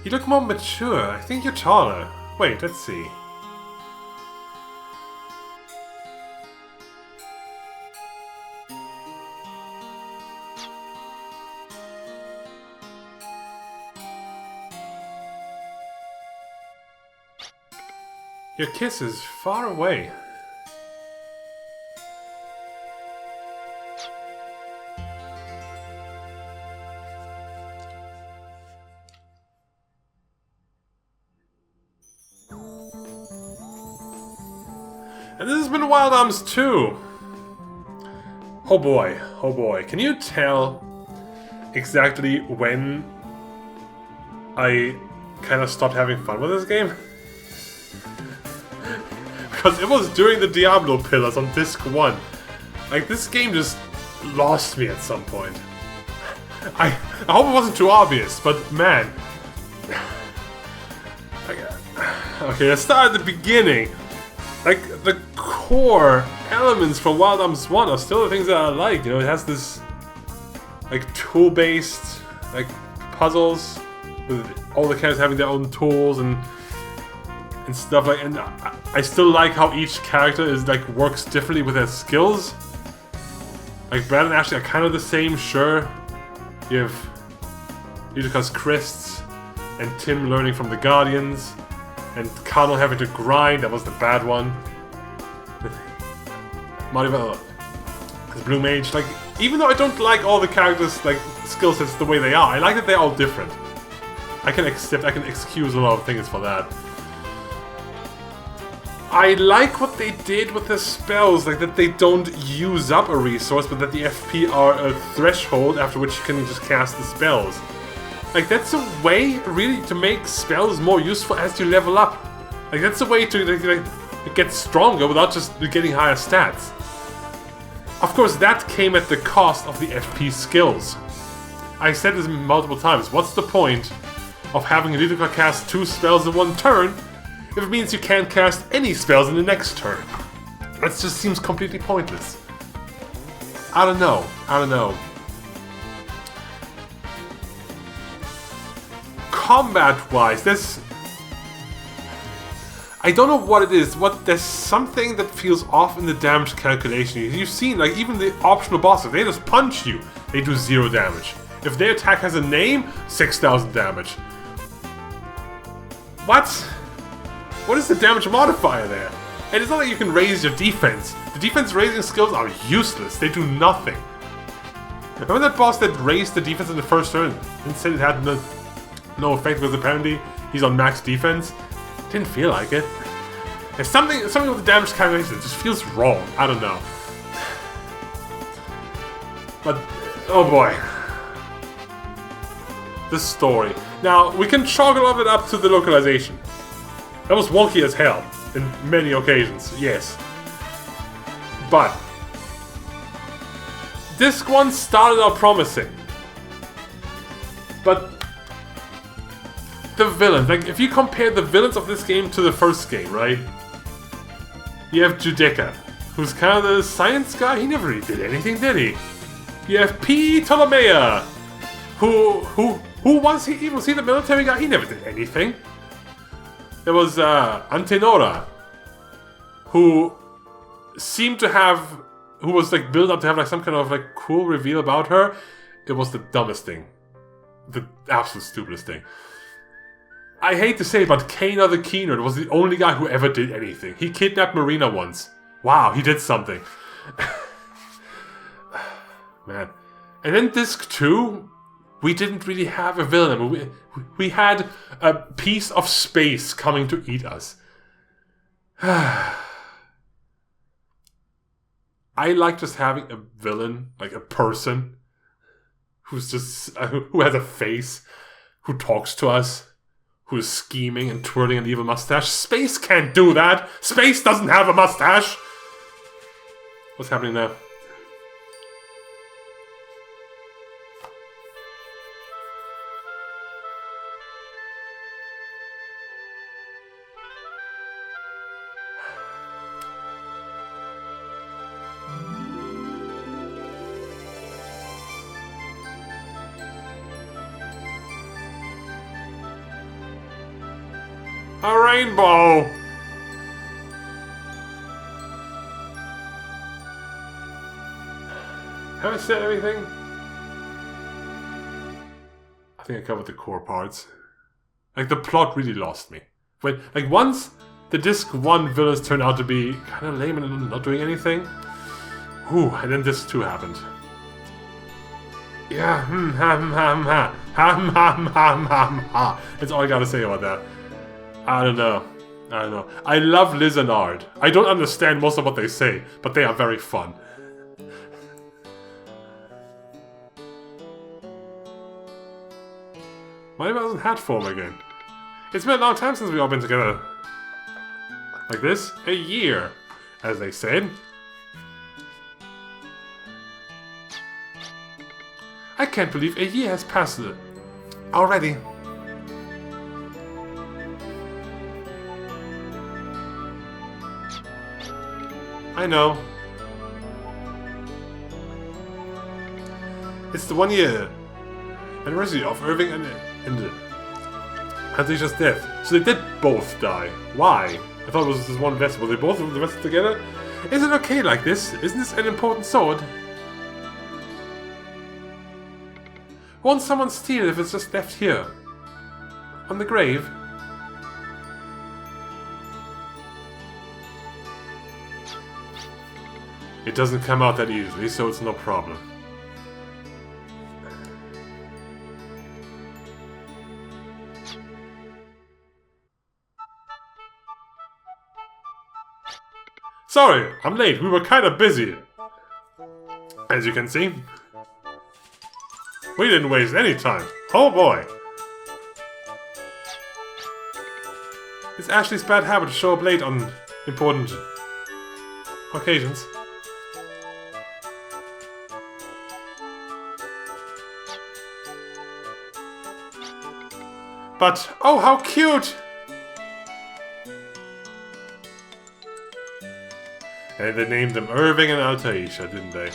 [SPEAKER 1] You look more mature. I think you're taller. Wait, let's see. Your kiss is far away. And this has been Wild Arms 2. Oh boy, oh boy. Can you tell exactly when I kind of stopped having fun with this game? Because it was during the Diablo pillars on disc 1. Like, this game just lost me at some point. I hope it wasn't too obvious, but man. Okay, let's start at the beginning. Like, the core elements from Wild Arms 1 are still the things that I like. You know, it has this, like, tool-based, like, puzzles, with all the characters having their own tools and stuff like. And I still like how each character is, like, works differently with their skills. Like, Brad and Ashley are kind of the same, sure. You have Utica Chris and Tim learning from the Guardians, and Connell having to grind, that was the bad one. Maribel as Blue Mage, like, even though I don't like all the characters' like skill sets the way they are, I like that they're all different. I can excuse a lot of things for that. I like what they did with the spells, like that they don't use up a resource, but that the FP are a threshold after which you can just cast the spells. Like, that's a way, really, to make spells more useful as you level up. Like, that's a way to like, get stronger without just getting higher stats. Of course, that came at the cost of the FP skills. I said this multiple times. What's the point of having Lidoka cast 2 spells in 1 turn if it means you can't cast any spells in the next turn? That just seems completely pointless. I don't know. Combat-wise, I don't know what it is. There's something that feels off in the damage calculation. You've seen, like, even the optional bosses, they just punch you. They do 0 damage. If their attack has a name, 6,000 damage. What is the damage modifier there? And it's not like you can raise your defense. The defense raising skills are useless. They do nothing. Remember that boss that raised the defense in the first turn and said it had no effect because apparently he's on max defense? Didn't feel like it. There's something with the damage calculation that just feels wrong. I don't know. But, oh boy. The story. Now, we can chalk a lot of it up to the localization. That was wonky as hell in many occasions, yes. But Disc 1 started out promising. But the villains, like, if you compare the villains of this game to the first game, right? You have Judica, who's kind of the science guy. He never really did anything, did he? You have P. Ptolemaea, who was he? Was he the military guy? He never did anything. There was Antenora, who seemed to have, who was like built up to have like some kind of like cool reveal about her. It was the dumbest thing, the absolute stupidest thing. I hate to say it, but Kana the Keener was the only guy who ever did anything. He kidnapped Marina once. Wow, he did something. Man. And then Disc 2, we didn't really have a villain. We had a piece of space coming to eat us. I like just having a villain, like a person, who's just, who has a face, who talks to us, who is scheming and twirling an evil mustache. Space can't do that! Space doesn't have a mustache! What's happening now? A rainbow! Have I said everything? I think I covered the core parts. Like, the plot really lost me. When, like, once the Disc 1 villains turned out to be kind of lame and not doing anything, whew, and then Disc 2 happened. Yeah, that's all I gotta say about that. I don't know. I love Liz and Ard. I don't understand most of what they say, but they are very fun. Why am I in hat form again? It's been a long time since we've all been together. Like this? A year, as they said. I can't believe a year has passed already. I know. It's the 1 year anniversary of Irving and Anthony's death. So they did both die. Why? I thought it was this one vessel. Were they both the vessels together? Is it okay like this? Isn't this an important sword? Won't someone steal it if it's just left here? On the grave? It doesn't come out that easily, so it's no problem. Sorry, I'm late. We were kind of busy. As you can see. We didn't waste any time. Oh boy. It's Ashley's bad habit to show up late on important occasions. But, oh, how cute! And they named them Irving and Altaisha, didn't they?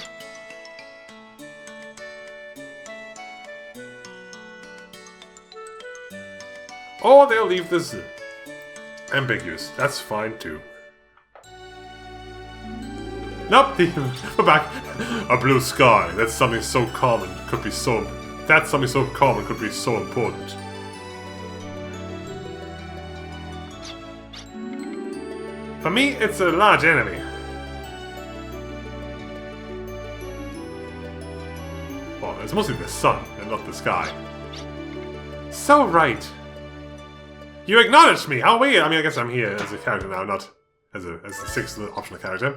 [SPEAKER 1] Or they'll leave this ambiguous. That's fine too. Nope, we're back. A blue sky. That's something so common. Could be so. That's something so common. Could be so important. For me, it's a large enemy. Well, it's mostly the sun and not the sky. So right. You acknowledged me! How weird! I mean, I guess I'm here as a character now, not as the sixth optional character.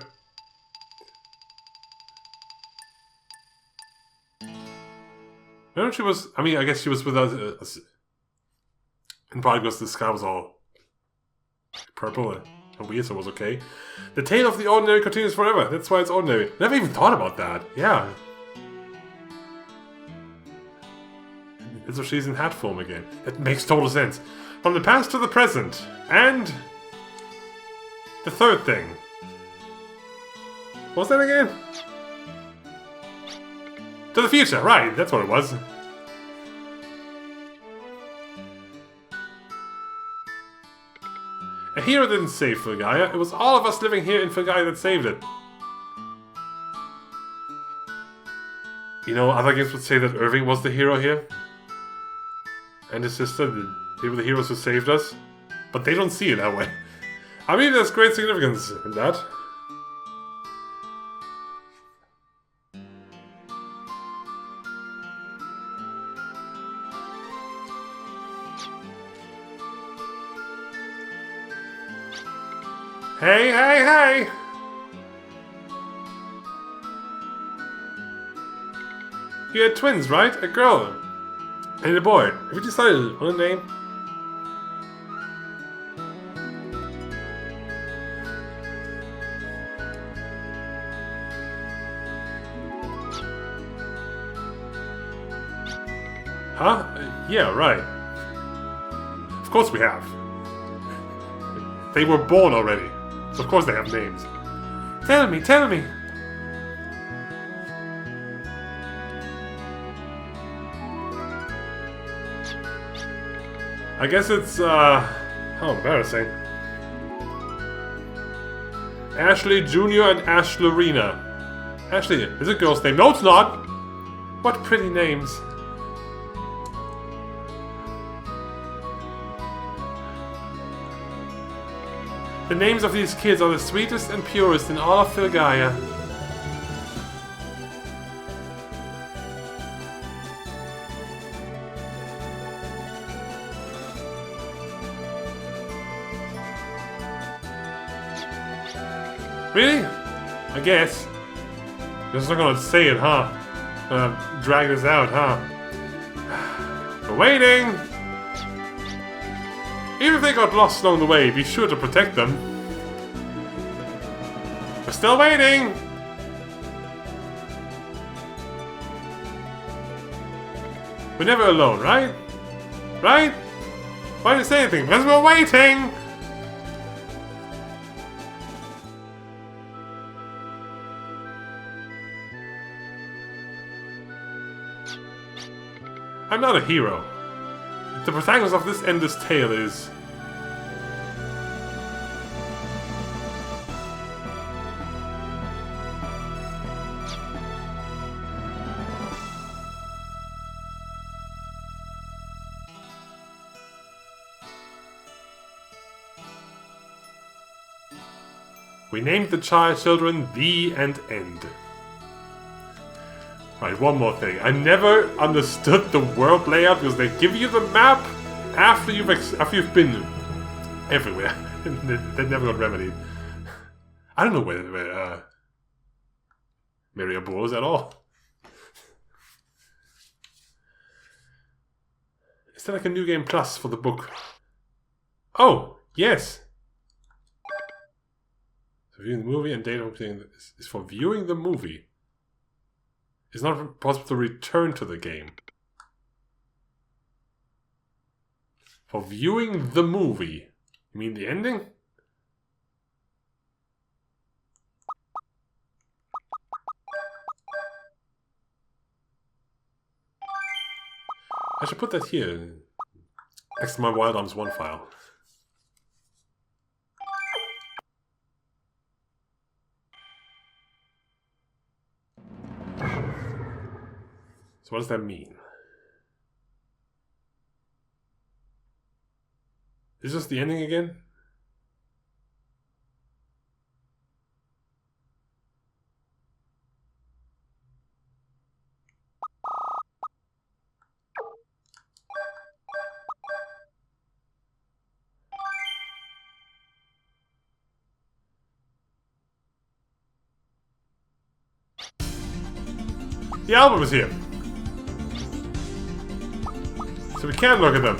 [SPEAKER 1] Remember she was... I mean, I guess she was with us... and probably because the sky was all purple and weird, so it was okay. The tale of the ordinary continues forever. That's why it's ordinary. Never even thought about that. Yeah. And so she's in hat form again. It makes total sense. From the past to the present. And... the third thing. What's that again? To the future, right, that's what it was. A hero didn't save Filgaia, it was all of us living here in Filgaia that saved it. You know, other games would say that Irving was the hero here. And his sister, they were the heroes who saved us. But they don't see it that way. I mean, there's great significance in that. Hey, hey, hey! You had twins, right? A girl and a boy. Have you decided on a name? Huh? Yeah, right. Of course we have. They were born already. So of course they have names. Tell me, tell me! I guess it's, how embarrassing. Ashley Jr. and Ashlerina. Ashley is a girl's name. No, it's not! What pretty names. The names of these kids are the sweetest and purest in all of Filgaia. Really? I guess. You're just not gonna say it, huh? Gonna drag this out, huh? We're waiting! Even if they got lost along the way, be sure to protect them. We're still waiting! We're never alone, right? Right? Why didn't you say anything? Because we're waiting! I'm not a hero. The protagonist of this endless tale is... We named the children The and End. Right, one more thing. I never understood the world layout because they give you the map after you've been everywhere. That never got remedied. I don't know where Mariabor is at all. Is there like a new game plus for the book? Oh, yes. So viewing the movie and data is for viewing the movie. It's not possible to return to the game. For viewing the movie. You mean the ending? I should put that here. Next to my Wild Arms 1 file. So what does that mean? Is this the ending again? The album is here. So we can look at them.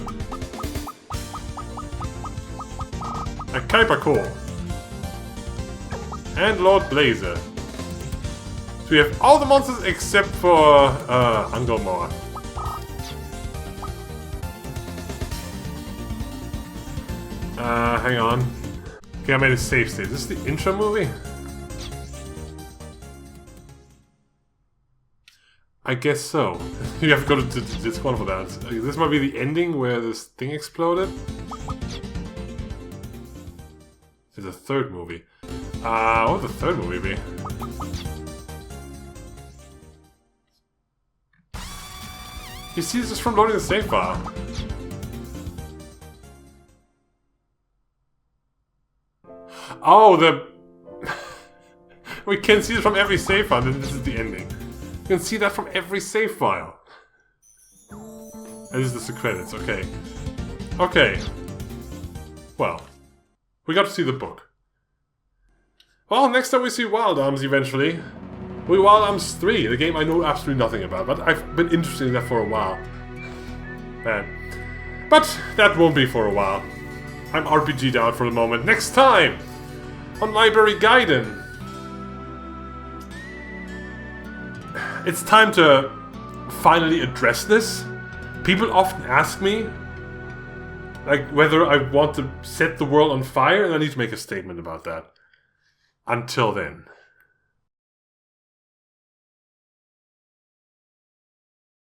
[SPEAKER 1] A Kuiper core. And Lord Blazer. So we have all the monsters except for Angomor. Hang on. Okay, I made a save state. Is this the intro movie? I guess so. You have to go to this one for that. This might be the ending where this thing exploded. There's a third movie. What would the third movie be? You see, this is from loading the save file. Oh, the... We can see it from every save file, and this is the ending. You can see that from every save file. And this is the credits, okay. Okay. Well, we got to see the book. Well, next time we see Wild Arms eventually. We Wild Arms 3, the game I know absolutely nothing about, but I've been interested in that for a while. But that won't be for a while. I'm RPG'd out for the moment. Next time! On Library Gaiden. It's time to finally address this. People often ask me like whether I want to set the world on fire, and I need to make a statement about that. Until then.